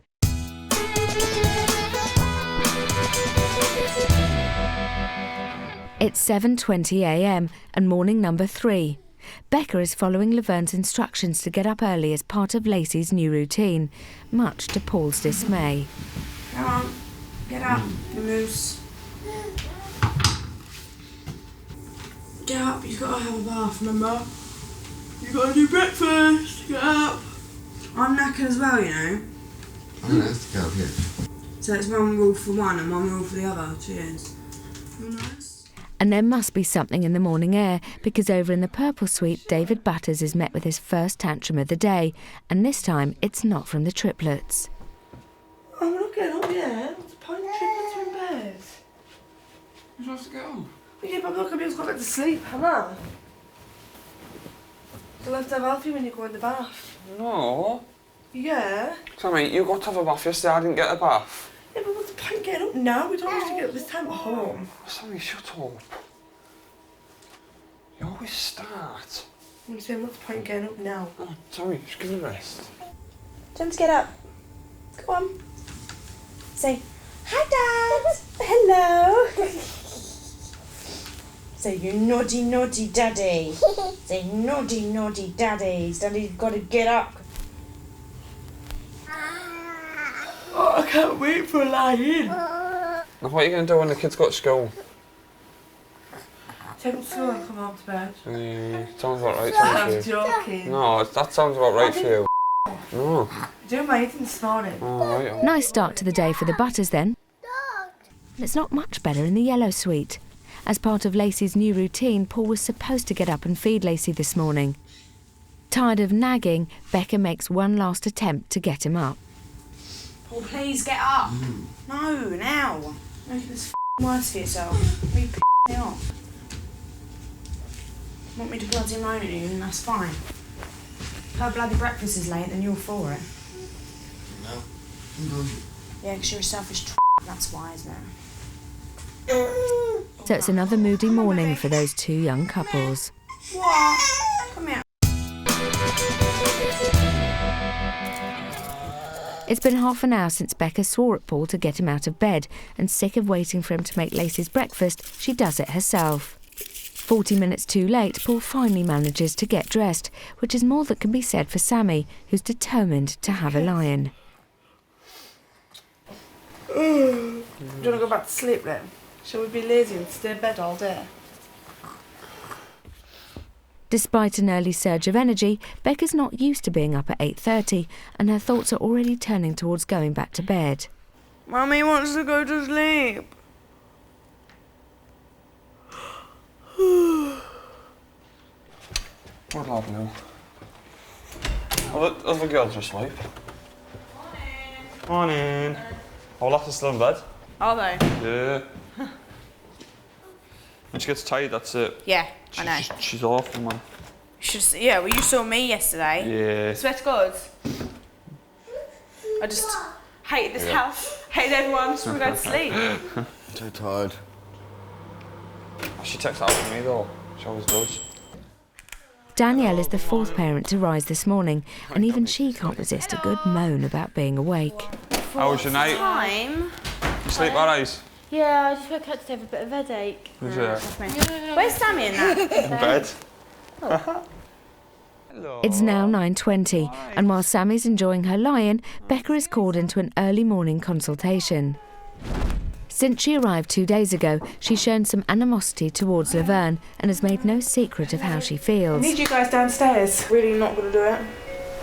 It's 7:20 a.m. and morning number 3. Becca is following Laverne's instructions to get up early as part of Lacey's new routine, much to Paul's dismay. Come on, get up, you moose. Get up, you've got to have a bath, remember? You've got to do breakfast, get up. I'm knackered as well, you know. I know, that's the girl here. So it's one rule for one and one rule for the other, cheers. Nice. And there must be something in the morning air, because over in the Purple Suite, David Butters is met with his first tantrum of the day, and this time it's not from the triplets. I'm not getting up yet. What's the point? Triplets are in bed. You're supposed to go. Yeah, but look, I've just got back to sleep, am I? You'll have to have Alfie when you go in the bath. No. Yeah? Sammy, you got to have a bath yesterday, I didn't get a bath. Yeah, but what's the point getting up now? We don't have to get up this time at home. Sammy, shut up. You always start. I'm saying, what's the point getting up now? Oh, sorry, just give me a rest. Time to get up. Go on. Say, Hi, Dad. Hello. Say, you naughty, naughty daddy. Say, naughty, naughty daddy. Daddy's got to get up. Oh, I can't wait for a lie-in. Now, what are you going to do when the kids go to school? Take them to school and come home to bed. Sounds about right I'm for you. joking. No, that sounds about right for you. No. Doing my eating this morning. Oh, right. Nice start to the day for the Butters then. It's not much better in the Yellow Suite. As part of Lacey's new routine, Paul was supposed to get up and feed Lacey this morning. Tired of nagging, Becca makes one last attempt to get him up. Paul, please get up. No, now. Make this worse for yourself. You me off. Want me to bloody moan at you, and that's fine. If her bloody breakfast is late, then you're for it. No. Yeah, because you're a selfish that's why, isn't it? So it's another moody morning for those two young couples. What? Come here. It's been half an hour since Becca swore at Paul to get him out of bed, and sick of waiting for him to make Lacey's breakfast, she does it herself. 40 minutes too late, Paul finally manages to get dressed, which is more that can be said for Sammy, who's determined to have a lie-in. Do you want to go back to sleep then? Shall we be lazy and stay in bed all day? Despite an early surge of energy, Becca's not used to being up at 8:30, and her thoughts are already turning towards going back to bed. Mummy wants to go to sleep. What happened now? Oh, the girls are asleep. Morning. Oh, Lassie's still in bed. Are they? Yeah. When she gets tired, that's it. Yeah, I know. She's awful, man. Yeah, well, you saw me yesterday. Yeah. Swear to God. I just hated this house, hated everyone, just want to go to sleep. Too tired. She texts out for me though. She always does. Danielle is the fourth parent to rise this morning, and even she can't resist a good moan about being awake. How was your night? Time. You sleep alright? Yeah, I just woke up to have a bit of a headache. Did you? Where's Sammy in that? In bed. It's now 9:20, and while Sammy's enjoying her lie-in, Becca is called into an early morning consultation. Since she arrived 2 days ago, she's shown some animosity towards Laverne and has made no secret of how she I feels. need you guys downstairs. Really not going to do it.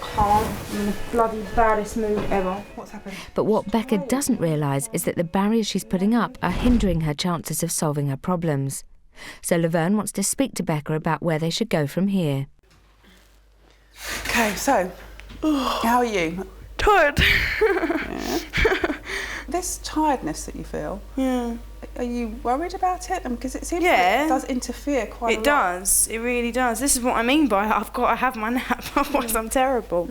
Can't. I'm in the bloody baddest mood ever. What's happened? But what Becca doesn't realise is that the barriers she's putting up are hindering her chances of solving her problems. So Laverne wants to speak to Becca about where they should go from here. Okay, so, how are you? Tired. Yeah. This tiredness that you feel, are you worried about it? Because it seems like it does interfere quite a lot. It does. It really does. This is what I mean by I've got to have my nap, otherwise I'm terrible.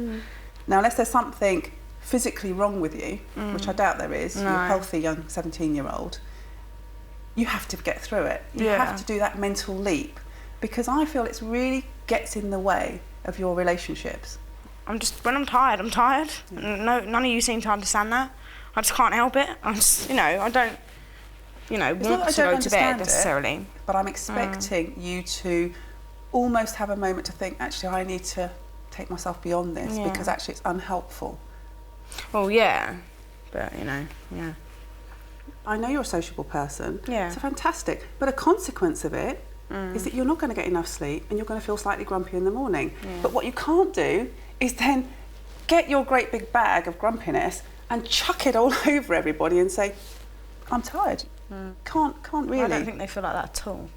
Now, unless there's something physically wrong with you, which I doubt there is, you're a healthy young 17-year-old, you have to get through it. You have to do that mental leap, because I feel it really gets in the way of your relationships. When I'm tired, I'm tired. No, none of you seem to understand that. I just can't help it. I'm just, I don't, want to go to bed necessarily. But I'm expecting you to almost have a moment to think, actually, I need to take myself beyond this because actually it's unhelpful. Well, yeah, but I know you're a sociable person. Yeah. So fantastic. But a consequence of it is that you're not going to get enough sleep and you're going to feel slightly grumpy in the morning. Yeah. But what you can't do is then get your great big bag of grumpiness and chuck it all over everybody and say, I'm tired. Can't really. I don't think they feel like that at all.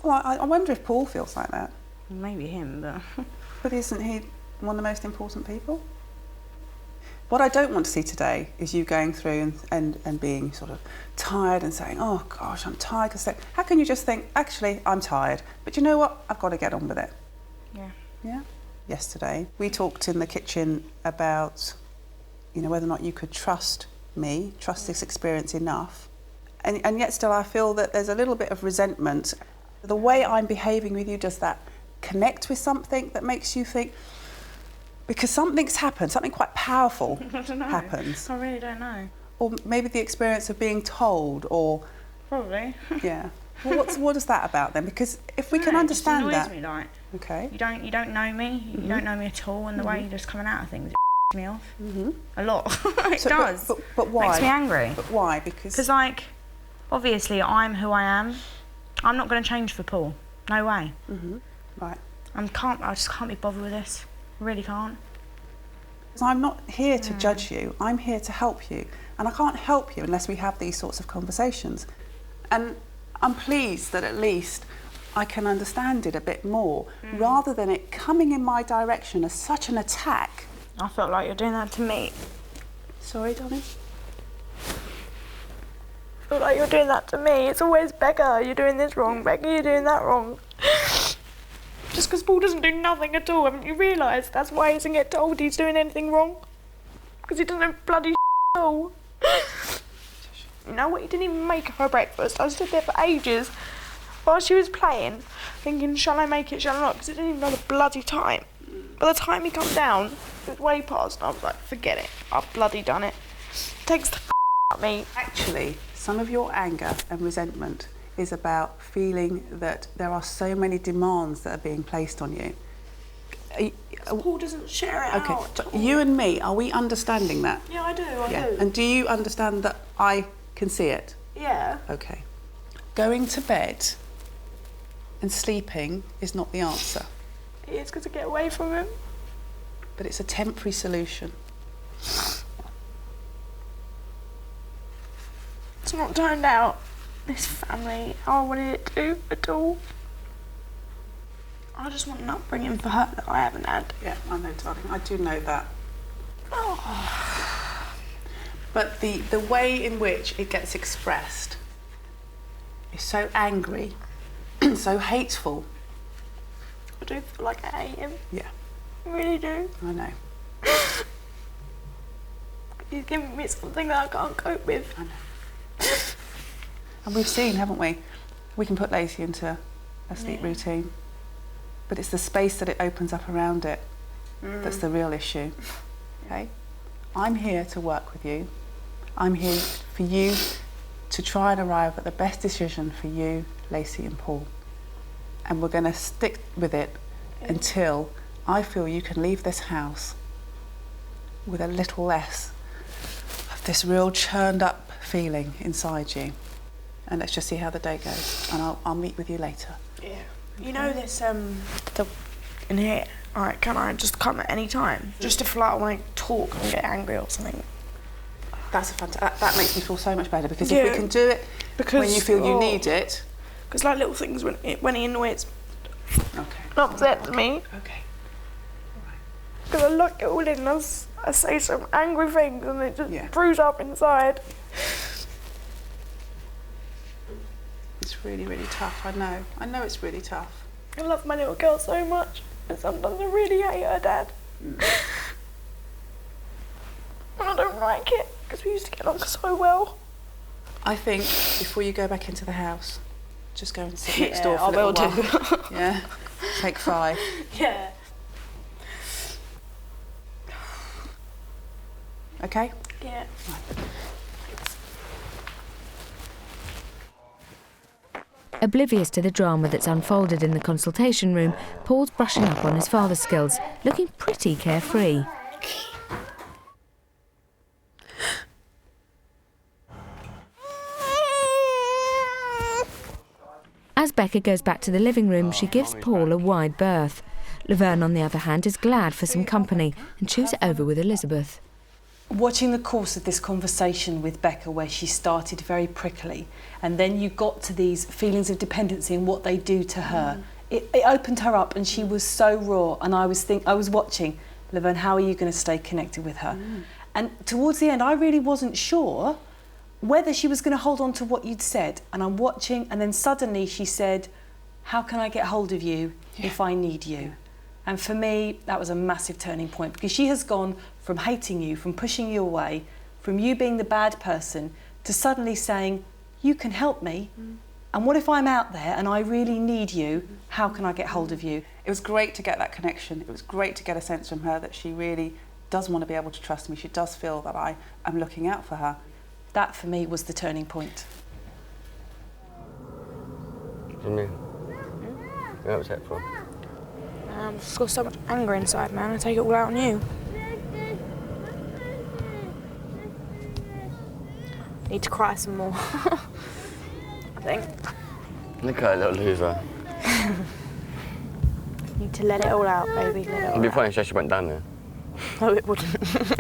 Well, I wonder if Paul feels like that. Maybe him, but... But isn't he one of the most important people? What I don't want to see today is you going through and being sort of tired and saying, oh gosh, I'm tired. How can you just think, actually, I'm tired, but you know what? I've got to get on with it. Yeah. Yeah. Yesterday, we talked in the kitchen about, whether or not you could trust me, trust this experience enough. And yet still I feel that there's a little bit of resentment. The way I'm behaving with you, does that connect with something that makes you think, because something's happened, something quite powerful I don't know. happens. I really don't know. Or maybe the experience of being told, or... Probably. Yeah. Well, what is that about then? Because if we can understand that... It just annoys me, like. Okay. You don't know me, you don't know me at all, and the way you're just coming out of things, it me off. A lot. It does. But why? Makes me angry. But why? Because, like, obviously I'm who I am. I'm not going to change for Paul. No way. Right. I just can't be bothered with this. I really can't. I'm not here to judge you. I'm here to help you. And I can't help you unless we have these sorts of conversations. And I'm pleased that at least I can understand it a bit more, rather than it coming in my direction as such an attack. I felt like you're doing that to me. Sorry, darling? I feel like you're doing that to me. It's always Becca, you're doing this wrong. Becca, you're doing that wrong. Just because Paul doesn't do nothing at all, haven't you realised? That's why he doesn't get told he's doing anything wrong. Because he doesn't know bloody at all. You know what? He didn't even make her breakfast. I stood there for ages while she was playing, thinking, shall I make it, shall I not? Because it didn't even know the bloody time. By the time he come down, it was way past, and I was like, forget it. I've bloody done it. Takes the out me. Actually, some of your anger and resentment is about feeling that there are so many demands that are being placed on you. Paul doesn't share it Okay, out. but you and me, are we understanding that? Yeah, I do, I do. And do you understand that I can see it? Yeah. Okay. Going to bed and sleeping is not the answer. It is because I get away from him. But it's a temporary solution. It's not turned out, this family, how I wanted it to at all. I just want an upbringing for her that I haven't had. Yeah, I know, darling. I do know that. But the way in which it gets expressed is so angry, so hateful. I do feel like I hate him. Yeah. I really do. I know. He's giving me something that I can't cope with. I know. And we've seen, haven't we? We can put Lacey into a sleep routine, but it's the space that it opens up around it that's the real issue. Okay? I'm here to work with you. I'm here for you to try and arrive at the best decision for you, Lacey and Paul. And we're going to stick with it until I feel you can leave this house with a little less of this real churned up feeling inside you. And let's just see how the day goes. And I'll meet with you later. Yeah. Okay. You know this, in here, alright, can I just come at any time? Just if like I want to talk and get angry or something. That's that makes me feel so much better, because if we can do it when you feel you need it. Because like little things when he annoys, okay, upsets me. Okay. Because I lock it all in and I say some angry things and it just brews up inside. It's really, really tough, I know. I know it's really tough. I love my little girl so much, but sometimes I really hate her dad. And I don't like it, because we used to get along so well. I think before you go back into the house, just go and sit next door for I a little will while. do. Yeah, take 5. Yeah. Okay? Yeah. Oblivious to the drama that's unfolded in the consultation room, Paul's brushing up on his father's skills, looking pretty carefree. As Becca goes back to the living room, she gives Paul a wide berth. Laverne, on the other hand, is glad for some company and chews it over with Elizabeth. Watching the course of this conversation with Becca, where she started very prickly and then you got to these feelings of dependency and what they do to her, it opened her up, and she was so raw, and I was watching, Laverne, how are you going to stay connected with her? And towards the end I really wasn't sure whether she was going to hold on to what you'd said, and I'm watching, and then suddenly she said, how can I get hold of you if I need you? And for me, that was a massive turning point, because she has gone from hating you, from pushing you away, from you being the bad person, to suddenly saying, you can help me. And what if I'm out there and I really need you? How can I get hold of you? It was great to get that connection. It was great to get a sense from her that she really does want to be able to trust me. She does feel that I am looking out for her. That for me was the turning point. What do you mean? You're upset for? I've just got so much anger inside, man. I take it all out on you. Need to cry some more. I think. Look at that little loser. Need to let it all out, baby. Let it all It'd be out. funny if she actually went down there. No, it wouldn't.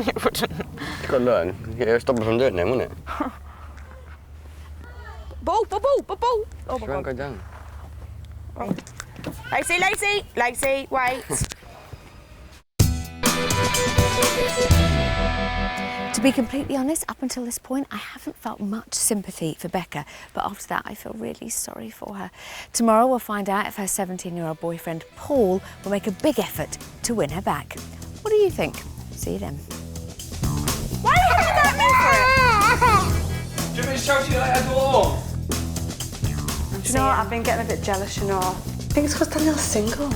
It wouldn't. You've got to learn. Yeah, stop her from doing it then, wouldn't it? Ball, ball, ball, ball, ball. Oh She my won't God. go down. Oh. Lacey, Lacey, Lacey, wait. To be completely honest, up until this point, I haven't felt much sympathy for Becca, but after that, I feel really sorry for her. Tomorrow, we'll find out if her 17-year-old boyfriend, Paul, will make a big effort to win her back. What do you think? See you then. Why are you looking at me for it? Do you want me to shout you like a door? Do you know what? I've been getting a bit jealous, you know. I think it's because Daniel's single.